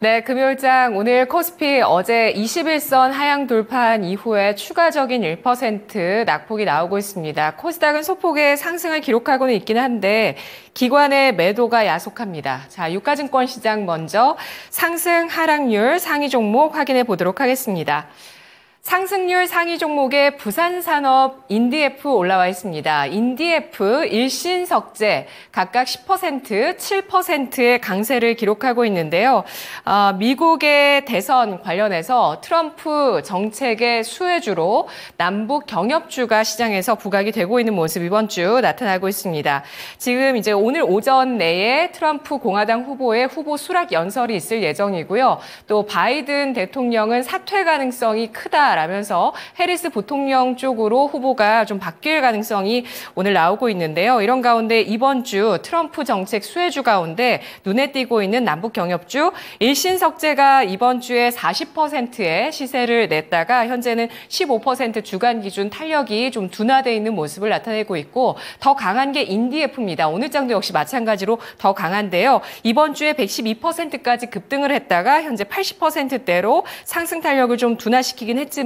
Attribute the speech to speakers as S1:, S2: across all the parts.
S1: 네, 금요일장 오늘 코스피 어제 21선 하향 돌파한 이후에 추가적인 1% 낙폭이 나오고 있습니다. 코스닥은 소폭의 상승을 기록하고는 있긴 한데 기관의 매도가 야속합니다. 자, 유가증권 시장 먼저 상승 하락률 상위 종목 확인해 보도록 하겠습니다. 상승률 상위 종목에 부산산업, 인디에프 올라와 있습니다. 인디에프, 일신석재 각각 10%, 7%의 강세를 기록하고 있는데요. 미국의 대선 관련해서 트럼프 정책의 수혜주로 남북 경협주가 시장에서 부각이 되고 있는 모습 이번 주 나타나고 있습니다. 지금 이제 오늘 오전 내에 트럼프 공화당 후보의 후보 수락 연설이 있을 예정이고요. 또 바이든 대통령은 사퇴 가능성이 크다. 라면서 해리스 부통령 쪽으로 후보가 좀 바뀔 가능성이 오늘 나오고 있는데요. 이런 가운데 이번 주 트럼프 정책 수혜주 가운데 눈에 띄고 있는 남북 경협주 일신석재가 이번 주에 40%의 시세를 냈다가 현재는 15% 주간 기준 탄력이 좀 둔화되어 있는 모습을 나타내고 있고 더 강한 게 인디에프입니다. 오늘 장도 역시 마찬가지로 더 강한데요. 이번 주에 112%까지 급등을 했다가 현재 80%대로 상승 탄력을 좀 둔화시키긴 했지만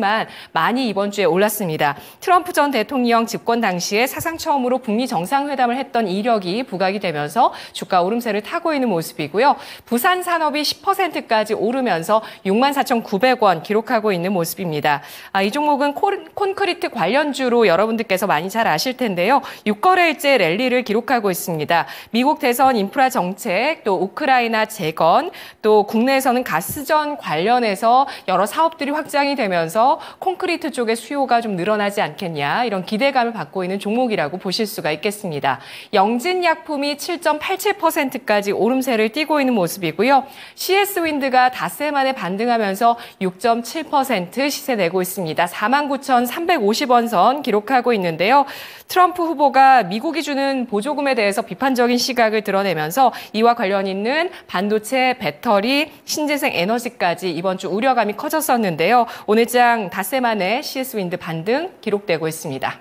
S1: 많이 이번 주에 올랐습니다. 트럼프 전 대통령 집권 당시에 사상 처음으로 북미 정상회담을 했던 이력이 부각이 되면서 주가 오름세를 타고 있는 모습이고요. 부산산업이 10%까지 오르면서 64,900원 기록하고 있는 모습입니다. 이 종목은 콘크리트 관련주로 여러분들께서 많이 잘 아실 텐데요. 6거래일째 랠리를 기록하고 있습니다. 미국 대선 인프라 정책, 또 우크라이나 재건, 또 국내에서는 가스전 관련해서 여러 사업들이 확장이 되면서 콘크리트 쪽의 수요가 좀 늘어나지 않겠냐 이런 기대감을 받고 있는 종목이라고 보실 수가 있겠습니다. 영진약품이 7.87%까지 오름세를 띠고 있는 모습이고요. CS윈드가 닷새 만에 반등하면서 6.7% 시세 내고 있습니다. 49,350원 선 기록하고 있는데요. 트럼프 후보가 미국이 주는 보조금에 대해서 비판적인 시각을 드러내면서 이와 관련 있는 반도체, 배터리, 신재생 에너지까지 이번 주 우려감이 커졌었는데요. 오늘 장 닷새 만에 CS윈드 반등 기록되고 있습니다.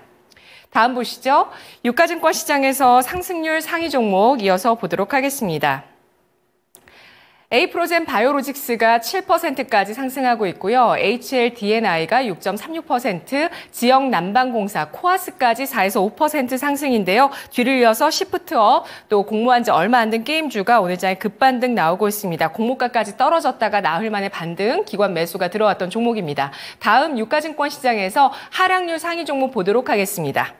S1: 다음 보시죠. 유가증권 시장에서 상승률 상위 종목 이어서 보도록 하겠습니다. 에이프로젠 바이오로직스가 7%까지 상승하고 있고요. HLDNI가 6.36%, 지역난방공사, 코아스까지 4에서 5% 상승인데요. 뒤를 이어서 시프트업, 또 공모한 지 얼마 안 된 게임주가 오늘장에 급반등 나오고 있습니다. 공모가까지 떨어졌다가 나흘 만에 반등, 기관 매수가 들어왔던 종목입니다. 다음 유가증권 시장에서 하락률 상위 종목 보도록 하겠습니다.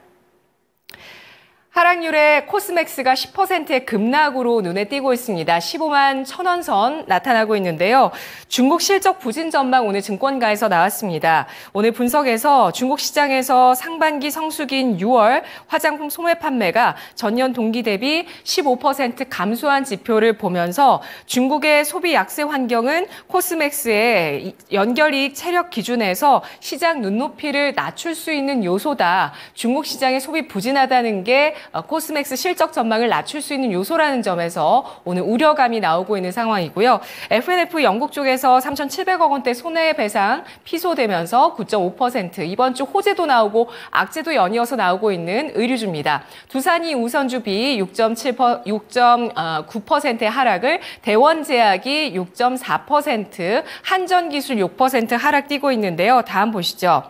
S1: 하락률의 코스맥스가 10%의 급락으로 눈에 띄고 있습니다. 15만 1,000원 선 나타나고 있는데요. 중국 실적 부진 전망 오늘 증권가에서 나왔습니다. 오늘 분석에서 중국 시장에서 상반기 성수기인 6월 화장품 소매 판매가 전년 동기 대비 15% 감소한 지표를 보면서 중국의 소비 약세 환경은 코스맥스의 연결이익 체력 기준에서 시장 눈높이를 낮출 수 있는 요소다. 중국 시장의 소비 부진하다는 게 코스맥스 실적 전망을 낮출 수 있는 요소라는 점에서 오늘 우려감이 나오고 있는 상황이고요. F&F 영국 쪽에서 3,700억 원대 손해배상 피소되면서 9.5%, 이번 주 호재도 나오고 악재도 연이어서 나오고 있는 의류주입니다. 두산이 우선주 비 6.9%의 하락을, 대원제약이 6.4%, 한전기술 6% 하락 띄고 있는데요. 다음 보시죠.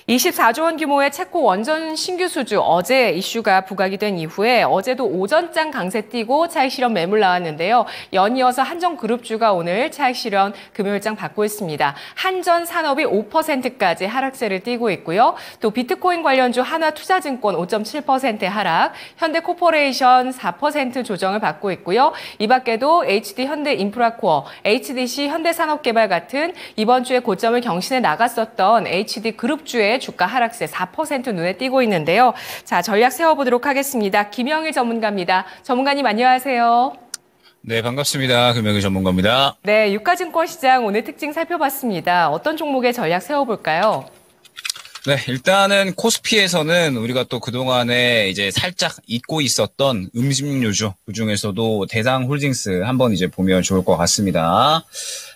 S1: 24조 원 규모의 체코 원전 신규 수주 어제 이슈가 부각이 된 이후에 어제도 오전장 강세 띄고 차익 실현 매물 나왔는데요. 연이어서 한전그룹주가 오늘 차익 실현 금요일장 받고 있습니다. 한전산업이 5%까지 하락세를 띄고 있고요. 또 비트코인 관련주 하나투자증권 5.7%의 하락, 현대코퍼레이션 4% 조정을 받고 있고요. 이 밖에도 HD 현대인프라코어, HDC 현대산업개발 같은 이번 주에 고점을 경신해 나갔었던 HD그룹주의 주가 하락세 4% 눈에 띄고 있는데요. 자, 전략 세워보도록 하겠습니다. 김영일 전문가입니다. 전문가님 안녕하세요.
S2: 네, 반갑습니다. 금융의 전문가입니다.
S1: 네, 유가증권 시장 오늘 특징 살펴봤습니다. 어떤 종목의 전략 세워볼까요?
S2: 네, 일단은 코스피에서는 우리가 또 그동안에 이제 살짝 잊고 있었던 음식료주, 그중에서도 대상홀딩스 한번 이제 보면 좋을 것 같습니다.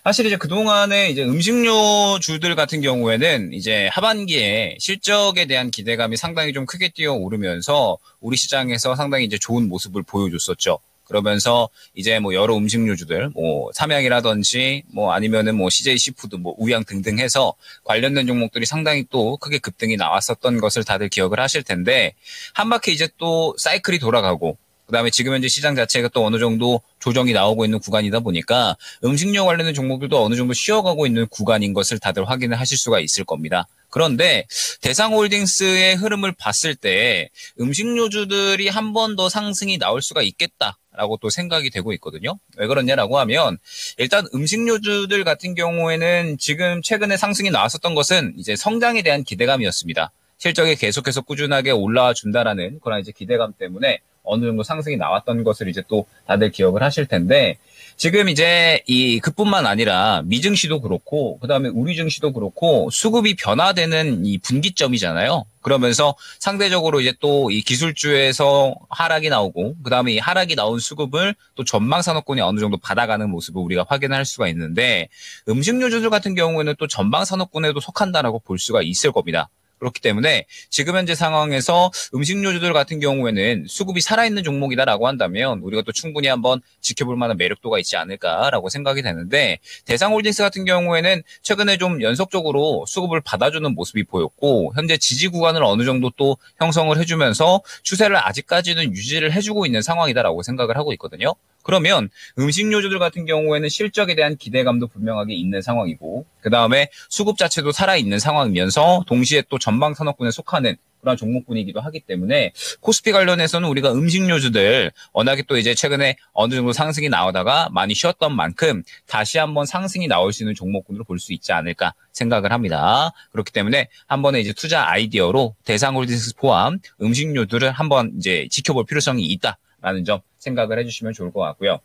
S2: 사실 이제 그동안에 이제 음식료주들 같은 경우에는 이제 하반기에 실적에 대한 기대감이 상당히 좀 크게 뛰어오르면서 우리 시장에서 상당히 이제 좋은 모습을 보여줬었죠. 그러면서 이제 뭐 여러 음식료주들, 뭐 삼양이라든지 뭐 아니면은 뭐 CJ 시푸드, 뭐 우양 등등 해서 관련된 종목들이 상당히 또 크게 급등이 나왔었던 것을 다들 기억을 하실 텐데 한 바퀴 이제 또 사이클이 돌아가고 그다음에 지금 현재 시장 자체가 또 어느 정도 조정이 나오고 있는 구간이다 보니까 음식료 관련된 종목들도 어느 정도 쉬어가고 있는 구간인 것을 다들 확인을 하실 수가 있을 겁니다. 그런데 대상홀딩스의 흐름을 봤을 때 음식료주들이 한 번 더 상승이 나올 수가 있겠다라고 또 생각이 되고 있거든요. 왜 그러냐라고 하면 일단 음식료주들 같은 경우에는 지금 최근에 상승이 나왔었던 것은 이제 성장에 대한 기대감이었습니다. 실적이 계속해서 꾸준하게 올라와 준다라는 그런 이제 기대감 때문에 어느 정도 상승이 나왔던 것을 이제 또 다들 기억을 하실 텐데 지금 이제 그뿐만 아니라 미증시도 그렇고 그다음에 우리 증시도 그렇고 수급이 변화되는 이 분기점이잖아요. 그러면서 상대적으로 이제 또 이 기술주에서 하락이 나오고 그다음에 이 하락이 나온 수급을 또 전방산업군이 어느 정도 받아가는 모습을 우리가 확인할 수가 있는데 음식료주들 같은 경우에는 또 전방산업군에도 속한다라고 볼 수가 있을 겁니다. 그렇기 때문에 지금 현재 상황에서 음식료주들 같은 경우에는 수급이 살아있는 종목이다라고 한다면 우리가 또 충분히 한번 지켜볼 만한 매력도가 있지 않을까라고 생각이 되는데 대상홀딩스 같은 경우에는 최근에 좀 연속적으로 수급을 받아주는 모습이 보였고 현재 지지 구간을 어느 정도 또 형성을 해주면서 추세를 아직까지는 유지를 해주고 있는 상황이다라고 생각을 하고 있거든요. 그러면 음식료주들 같은 경우에는 실적에 대한 기대감도 분명하게 있는 상황이고 그 다음에 수급 자체도 살아있는 상황이면서 동시에 또 전방산업군에 속하는 그런 종목군이기도 하기 때문에 코스피 관련해서는 우리가 음식료주들 워낙에 또 이제 최근에 어느 정도 상승이 나오다가 많이 쉬었던 만큼 다시 한번 상승이 나올 수 있는 종목군으로 볼 수 있지 않을까 생각을 합니다. 그렇기 때문에 한 번에 이제 투자 아이디어로 대상홀딩스 포함 음식료들을 한번 이제 지켜볼 필요성이 있다라는 점 생각을 해주시면 좋을 것 같고요.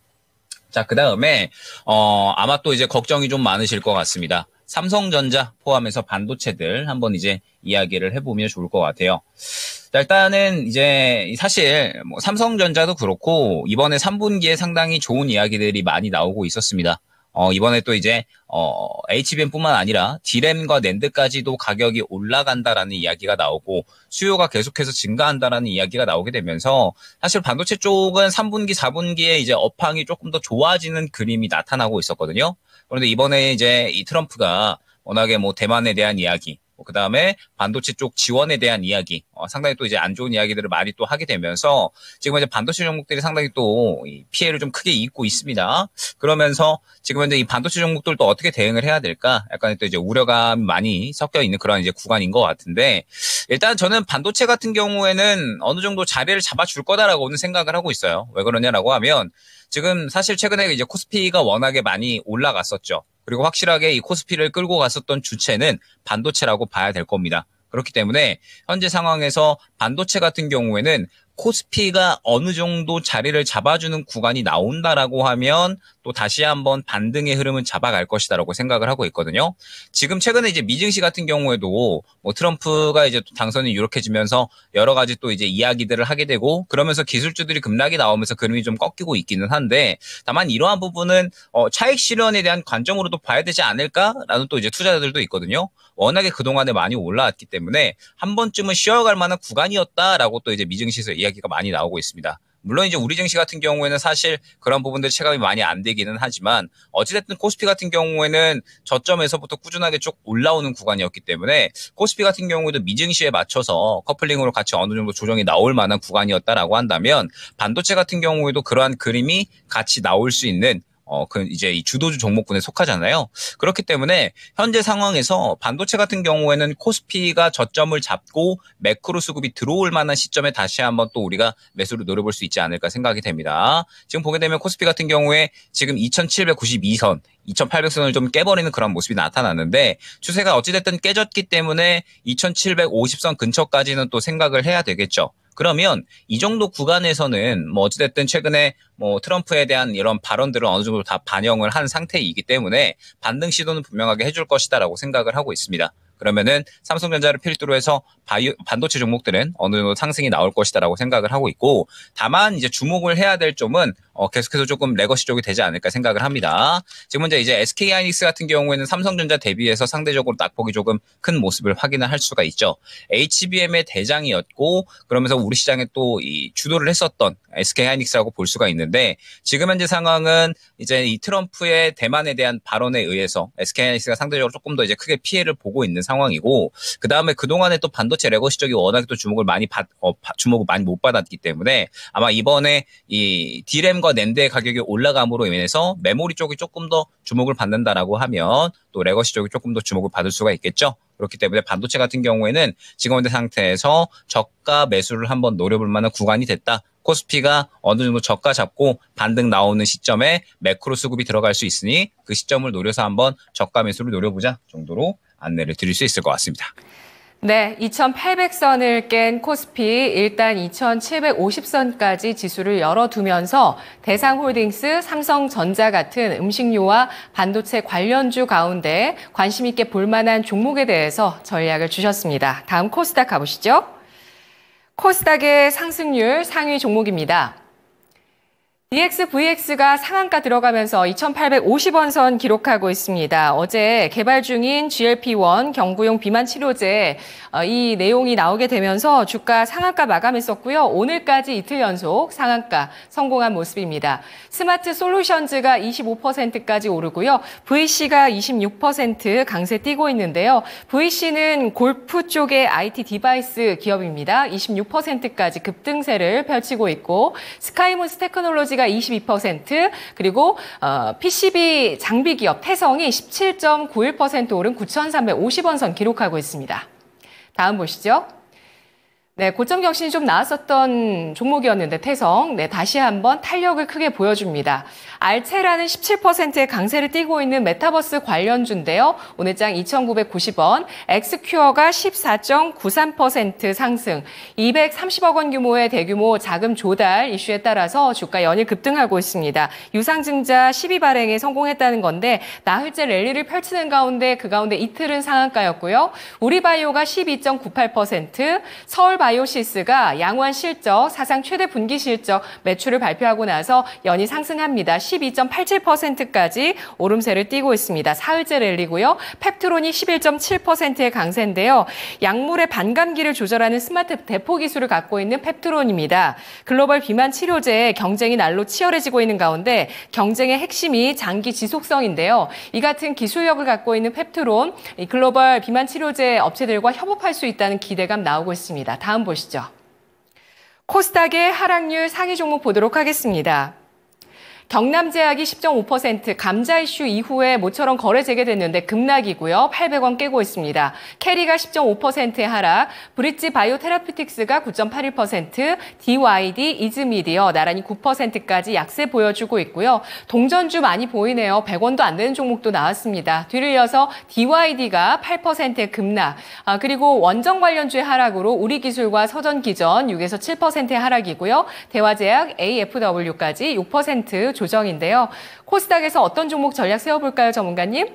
S2: 자, 그 다음에 아마 또 이제 걱정이 좀 많으실 것 같습니다. 삼성전자 포함해서 반도체들 한번 이제 이야기를 해보면 좋을 것 같아요. 자, 일단은 이제 사실 뭐 삼성전자도 그렇고 이번에 3분기에 상당히 좋은 이야기들이 많이 나오고 있었습니다. 이번에 또 이제, HBM뿐만 아니라 D램과 낸드까지도 가격이 올라간다라는 이야기가 나오고 수요가 계속해서 증가한다라는 이야기가 나오게 되면서 사실 반도체 쪽은 3분기, 4분기에 이제 업황이 조금 더 좋아지는 그림이 나타나고 있었거든요. 그런데 이번에 이제 이 트럼프가 워낙에 뭐 대만에 대한 이야기, 그 다음에 반도체 쪽 지원에 대한 이야기, 상당히 또 이제 안 좋은 이야기들을 많이 또 하게 되면서 지금 이제 반도체 종목들이 상당히 또 피해를 좀 크게 입고 있습니다. 그러면서 지금 현재 이 반도체 종목들도 어떻게 대응을 해야 될까? 약간 또 이제 우려감이 많이 섞여 있는 그런 이제 구간인 것 같은데 일단 저는 반도체 같은 경우에는 어느 정도 자리를 잡아줄 거다라고는 생각을 하고 있어요. 왜 그러냐라고 하면 지금 사실 최근에 이제 코스피가 워낙에 많이 올라갔었죠. 그리고 확실하게 이 코스피를 끌고 갔었던 주체는 반도체라고 봐야 될 겁니다. 그렇기 때문에 현재 상황에서 반도체 같은 경우에는 코스피가 어느 정도 자리를 잡아주는 구간이 나온다라고 하면 또 다시 한번 반등의 흐름은 잡아갈 것이다라고 생각을 하고 있거든요. 지금 최근에 이제 미증시 같은 경우에도 뭐 트럼프가 이제 또 당선이 유력해지면서 여러 가지 또 이제 이야기들을 하게 되고 그러면서 기술주들이 급락이 나오면서 그림이 좀 꺾이고 있기는 한데 다만 이러한 부분은 차익 실현에 대한 관점으로도 봐야 되지 않을까라는 또 이제 투자자들도 있거든요. 워낙에 그동안에 많이 올라왔기 때문에 한 번쯤은 쉬어갈 만한 구간이었다라고 또 이제 미증시에서 이야기가 많이 나오고 있습니다. 물론 이제 우리 증시 같은 경우에는 사실 그런 부분들 체감이 많이 안 되기는 하지만 어찌됐든 코스피 같은 경우에는 저점에서부터 꾸준하게 쭉 올라오는 구간이었기 때문에 코스피 같은 경우에도 미증시에 맞춰서 커플링으로 같이 어느 정도 조정이 나올 만한 구간이었다라고 한다면 반도체 같은 경우에도 그러한 그림이 같이 나올 수 있는 이제 이 주도주 종목군에 속하잖아요. 그렇기 때문에 현재 상황에서 반도체 같은 경우에는 코스피가 저점을 잡고 매크로 수급이 들어올 만한 시점에 다시 한번 또 우리가 매수를 노려볼 수 있지 않을까 생각이 됩니다. 지금 보게 되면 코스피 같은 경우에 지금 2792선, 2800선을 좀 깨버리는 그런 모습이 나타났는데 추세가 어찌됐든 깨졌기 때문에 2750선 근처까지는 또 생각을 해야 되겠죠. 그러면 이 정도 구간에서는 뭐 어찌됐든 최근에 뭐 트럼프에 대한 이런 발언들을 어느 정도 다 반영을 한 상태이기 때문에 반등 시도는 분명하게 해줄 것이다라고 생각을 하고 있습니다. 그러면은 삼성전자를 필두로 해서 반도체 종목들은 어느 정도 상승이 나올 것이다라고 생각을 하고 있고 다만 이제 주목을 해야 될 점은 계속해서 조금 레거시 쪽이 되지 않을까 생각을 합니다. 지금 현재 이제 SK 하이닉스 같은 경우에는 삼성전자 대비해서 상대적으로 낙폭이 조금 큰 모습을 확인을 할 수가 있죠. HBM의 대장이었고 그러면서 우리 시장에 또 이 주도를 했었던 SK 하이닉스라고 볼 수가 있는데 지금 현재 상황은 이제 이 트럼프의 대만에 대한 발언에 의해서 SK 하이닉스가 상대적으로 조금 더 이제 크게 피해를 보고 있는 상황이고 그 다음에 그동안에 또 반도체 레거시 쪽이 워낙 또 주목을 많이 못 받았기 때문에 아마 이번에 이 D램과 낸드의 가격이 올라감으로 인해서 메모리 쪽이 조금 더 주목을 받는다라고 하면 또 레거시 쪽이 조금 더 주목을 받을 수가 있겠죠. 그렇기 때문에 반도체 같은 경우에는 지금 현재 상태에서 저가 매수를 한번 노려볼 만한 구간이 됐다. 코스피가 어느 정도 저가 잡고 반등 나오는 시점에 매크로 수급이 들어갈 수 있으니 그 시점을 노려서 한번 저가 매수를 노려보자 정도로 안내를 드릴 수 있을 것 같습니다.
S1: 네, 2,800선을 깬 코스피 일단 2,750선까지 지수를 열어두면서 대상홀딩스, 삼성전자 같은 음식료와 반도체 관련주 가운데 관심 있게 볼 만한 종목에 대해서 전략을 주셨습니다. 다음 코스닥 가보시죠. 코스닥의 상승률 상위 종목입니다. DXVX가 상한가 들어가면서 2,850원 선 기록하고 있습니다. 어제 개발 중인 GLP-1 경구용 비만 치료제 이 내용이 나오게 되면서 주가 상한가 마감했었고요. 오늘까지 이틀 연속 상한가 성공한 모습입니다. 스마트 솔루션즈가 25%까지 오르고요. VC가 26% 강세 띄고 있는데요. VC는 골프 쪽의 IT 디바이스 기업입니다. 26%까지 급등세를 펼치고 있고 스카이문스 테크놀로지가 22%, 그리고 PCB 장비 기업 태성이 17.91% 오른 9,350원 선 기록하고 있습니다. 다음 보시죠. 네, 고점 격신이 좀 나왔었던 종목이었는데 태성, 다시 한번 탄력을 크게 보여줍니다. 알체라는 17%의 강세를 띠고 있는 메타버스 관련주인데요. 오늘장 2,990원, 엑스큐어가 14.93% 상승, 230억 원 규모의 대규모 자금 조달 이슈에 따라서 주가 연일 급등하고 있습니다. 유상증자 12발행에 성공했다는 건데 나흘째 랠리를 펼치는 가운데 그 가운데 이틀은 상한가였고요. 우리바이오가 12.98%, 서울바이오시스가 양호한 실적, 사상 최대 분기 실적 매출을 발표하고 나서 연이 상승합니다. 12.87%까지 오름세를 띠고 있습니다. 사흘째 랠리고요. 펩트론이 11.7%의 강세인데요. 약물의 반감기를 조절하는 스마트 대포 기술을 갖고 있는 펩트론입니다. 글로벌 비만 치료제의 경쟁이 날로 치열해지고 있는 가운데 경쟁의 핵심이 장기 지속성인데요. 이 같은 기술력을 갖고 있는 펩트론, 이 글로벌 비만 치료제 업체들과 협업할 수 있다는 기대감 나오고 있습니다. 다음 보시죠. 코스닥의 하락률 상위 종목 보도록 하겠습니다. 경남제약이 10.5%, 감자 이슈 이후에 모처럼 거래 재개됐는데 급락이고요. 800원 깨고 있습니다. 캐리가 10.5%의 하락, 브릿지 바이오테라피틱스가 9.81%, DYD, 이즈미디어 나란히 9%까지 약세 보여주고 있고요. 동전주 많이 보이네요. 100원도 안 되는 종목도 나왔습니다. 뒤를 이어서 DYD가 8%의 급락, 그리고 원전 관련주의 하락으로 우리기술과 서전기전 6에서 7%의 하락이고요. 대화제약, AFW까지 6% 조정인데요. 코스닥에서 어떤 종목 전략 세워볼까요, 전문가님?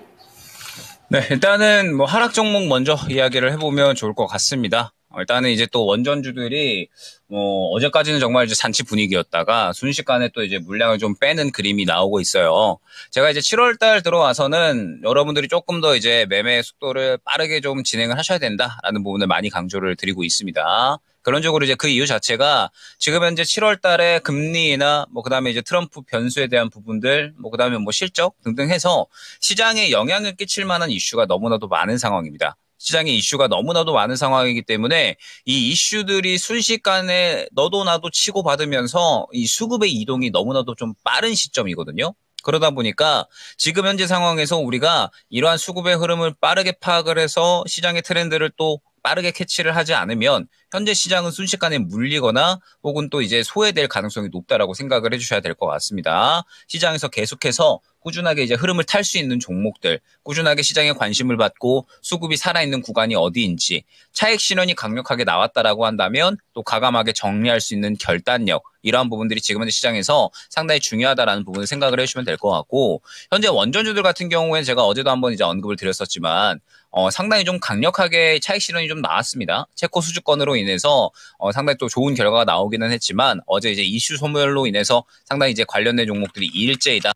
S2: 네, 일단은 뭐 하락 종목 먼저 이야기를 해보면 좋을 것 같습니다. 일단은 이제 또 원전주들이 어제까지는 정말 이제 잔치 분위기였다가 순식간에 또 이제 물량을 좀 빼는 그림이 나오고 있어요. 제가 이제 7월 달 들어와서는 여러분들이 조금 더 이제 매매 속도를 빠르게 좀 진행을 하셔야 된다라는 부분을 많이 강조를 드리고 있습니다. 그런 쪽으로 이제 그 이유 자체가 지금 현재 7월 달에 금리나 그다음에 이제 트럼프 변수에 대한 부분들, 그다음에 실적 등등 해서 시장에 영향을 끼칠 만한 이슈가 너무나도 많은 상황입니다. 시장에 이슈가 너무나도 많은 상황이기 때문에 이 이슈들이 순식간에 너도 나도 치고받으면서 이 수급의 이동이 너무나도 좀 빠른 시점이거든요. 그러다 보니까 지금 현재 상황에서 우리가 이러한 수급의 흐름을 빠르게 파악을 해서 시장의 트렌드를 또 빠르게 캐치를 하지 않으면 현재 시장은 순식간에 물리거나 혹은 또 이제 소외될 가능성이 높다라고 생각을 해주셔야 될 것 같습니다. 시장에서 계속해서 꾸준하게 이제 흐름을 탈 수 있는 종목들, 꾸준하게 시장에 관심을 받고 수급이 살아있는 구간이 어디인지, 차익 실현이 강력하게 나왔다라고 한다면 또 과감하게 정리할 수 있는 결단력, 이러한 부분들이 지금 현재 시장에서 상당히 중요하다라는 부분을 생각을 해주시면 될 것 같고, 현재 원전주들 같은 경우에는 제가 어제도 한번 이제 언급을 드렸었지만 상당히 좀 강력하게 차익 실현이 좀 나왔습니다. 체코 수주권으로 인해서 상당히 또 좋은 결과가 나오기는 했지만 어제 이제 이슈 소멸로 인해서 상당히 이제 관련된 종목들이 일제히다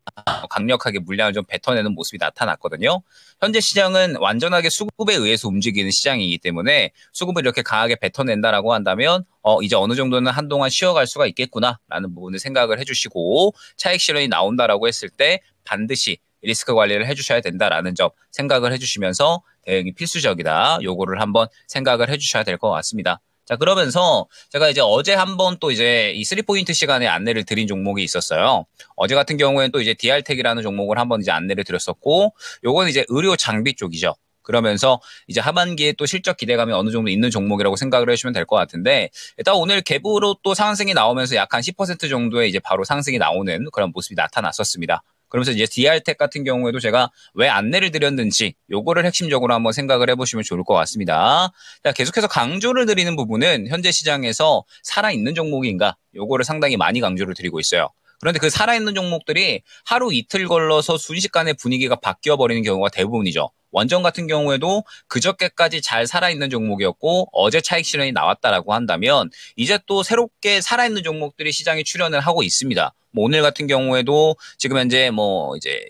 S2: 강력하게 물량을 좀 뱉어내는 모습이 나타났거든요. 현재 시장은 완전하게 수급에 의해서 움직이는 시장이기 때문에 수급을 이렇게 강하게 뱉어낸다라고 한다면 이제 어느 정도는 한동안 쉬어갈 수가 있겠구나라는 부분을 생각을 해주시고 차익 실현이 나온다라고 했을 때 반드시 리스크 관리를 해주셔야 된다라는 점 생각을 해주시면서 대응이 필수적이다. 요거를 한번 생각을 해주셔야 될 것 같습니다. 자, 그러면서 제가 이제 어제 한번 또 이제 이 3포인트 시간에 안내를 드린 종목이 있었어요. 어제 같은 경우에는 또 이제 DR텍이라는 종목을 한번 이제 안내를 드렸었고, 요건 이제 의료 장비 쪽이죠. 그러면서 이제 하반기에 또 실적 기대감이 어느 정도 있는 종목이라고 생각을 해주시면 될 것 같은데, 일단 오늘 갭으로 또 상승이 나오면서 약 한 10% 정도의 이제 바로 상승이 나오는 그런 모습이 나타났었습니다. 그러면서 이제 DR텍 같은 경우에도 제가 왜 안내를 드렸는지 요거를 핵심적으로 한번 생각을 해보시면 좋을 것 같습니다. 자, 계속해서 강조를 드리는 부분은 현재 시장에서 살아있는 종목인가 요거를 상당히 많이 강조를 드리고 있어요. 그런데 그 살아있는 종목들이 하루 이틀 걸러서 순식간에 분위기가 바뀌어버리는 경우가 대부분이죠. 원전 같은 경우에도 그저께까지 잘 살아있는 종목이었고 어제 차익 실현이 나왔다라고 한다면 이제 또 새롭게 살아있는 종목들이 시장에 출현을 하고 있습니다. 뭐 오늘 같은 경우에도 지금 현재 뭐 이제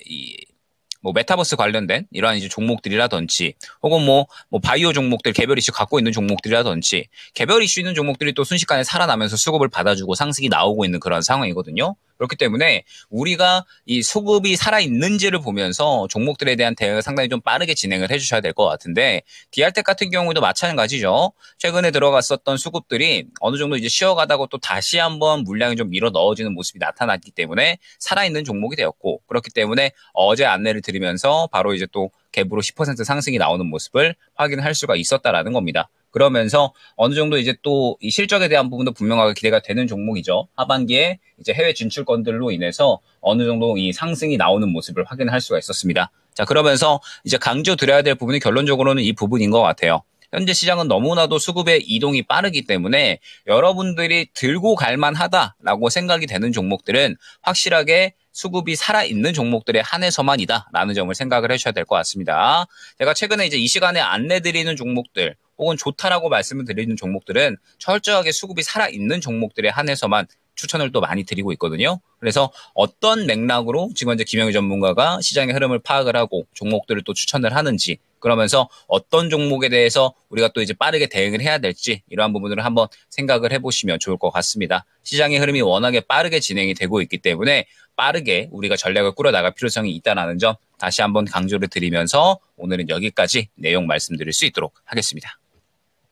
S2: 뭐 메타버스 관련된 이러한 이제 종목들이라든지 혹은 뭐 바이오 종목들 개별 이슈 갖고 있는 종목들이라든지 개별 이슈 있는 종목들이 또 순식간에 살아나면서 수급을 받아주고 상승이 나오고 있는 그런 상황이거든요. 그렇기 때문에 우리가 이 수급이 살아있는지를 보면서 종목들에 대한 대응을 상당히 좀 빠르게 진행을 해주셔야 될 것 같은데 DR텍 같은 경우도 마찬가지죠. 최근에 들어갔었던 수급들이 어느 정도 이제 쉬어가다가 또 다시 한번 물량이 좀 밀어 넣어지는 모습이 나타났기 때문에 살아있는 종목이 되었고 그렇기 때문에 어제 안내를 드리면서 바로 이제 또 갭으로 10% 상승이 나오는 모습을 확인할 수가 있었다라는 겁니다. 그러면서 어느 정도 이제 또 이 실적에 대한 부분도 분명하게 기대가 되는 종목이죠. 하반기에 이제 해외 진출권들로 인해서 어느 정도 이 상승이 나오는 모습을 확인할 수가 있었습니다. 자, 그러면서 이제 강조 드려야 될 부분이 결론적으로는 이 부분인 것 같아요. 현재 시장은 너무나도 수급의 이동이 빠르기 때문에 여러분들이 들고 갈 만하다라고 생각이 되는 종목들은 확실하게 수급이 살아있는 종목들에 한해서만이다라는 점을 생각을 해주셔야 될 것 같습니다. 제가 최근에 이제 이 시간에 안내드리는 종목들 혹은 좋다라고 말씀을 드리는 종목들은 철저하게 수급이 살아있는 종목들에 한해서만 추천을 또 많이 드리고 있거든요. 그래서 어떤 맥락으로 지금 현재 김영희 전문가가 시장의 흐름을 파악을 하고 종목들을 또 추천을 하는지 그러면서 어떤 종목에 대해서 우리가 또 이제 빠르게 대응을 해야 될지 이러한 부분들을 한번 생각을 해보시면 좋을 것 같습니다. 시장의 흐름이 워낙에 빠르게 진행이 되고 있기 때문에 빠르게 우리가 전략을 꾸려나갈 필요성이 있다는 점 다시 한번 강조를 드리면서 오늘은 여기까지 내용 말씀드릴 수 있도록 하겠습니다.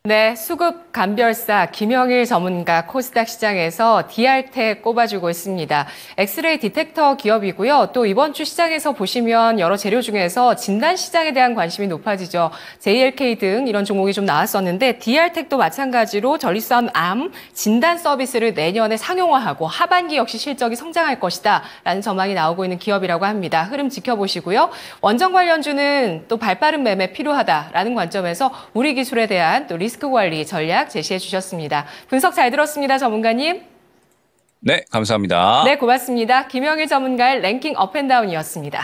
S1: 네, 수급 감별사 김영일 전문가 코스닥 시장에서 DR텍 꼽아주고 있습니다. 엑스레이 디텍터 기업이고요. 또 이번 주 시장에서 보시면 여러 재료 중에서 진단 시장에 대한 관심이 높아지죠. JLK 등 이런 종목이 좀 나왔었는데 DR텍도 마찬가지로 전립선 암 진단 서비스를 내년에 상용화하고 하반기 역시 실적이 성장할 것이다 라는 전망이 나오고 있는 기업이라고 합니다. 흐름 지켜보시고요. 원전 관련주는 또 발빠른 매매 필요하다라는 관점에서 우리 기술에 대한 또 리스크 관리 전략 제시해 주셨습니다. 분석 잘 들었습니다, 전문가님.
S2: 네, 감사합니다.
S1: 네, 고맙습니다. 김영일 전문가의 랭킹 업앤다운이었습니다.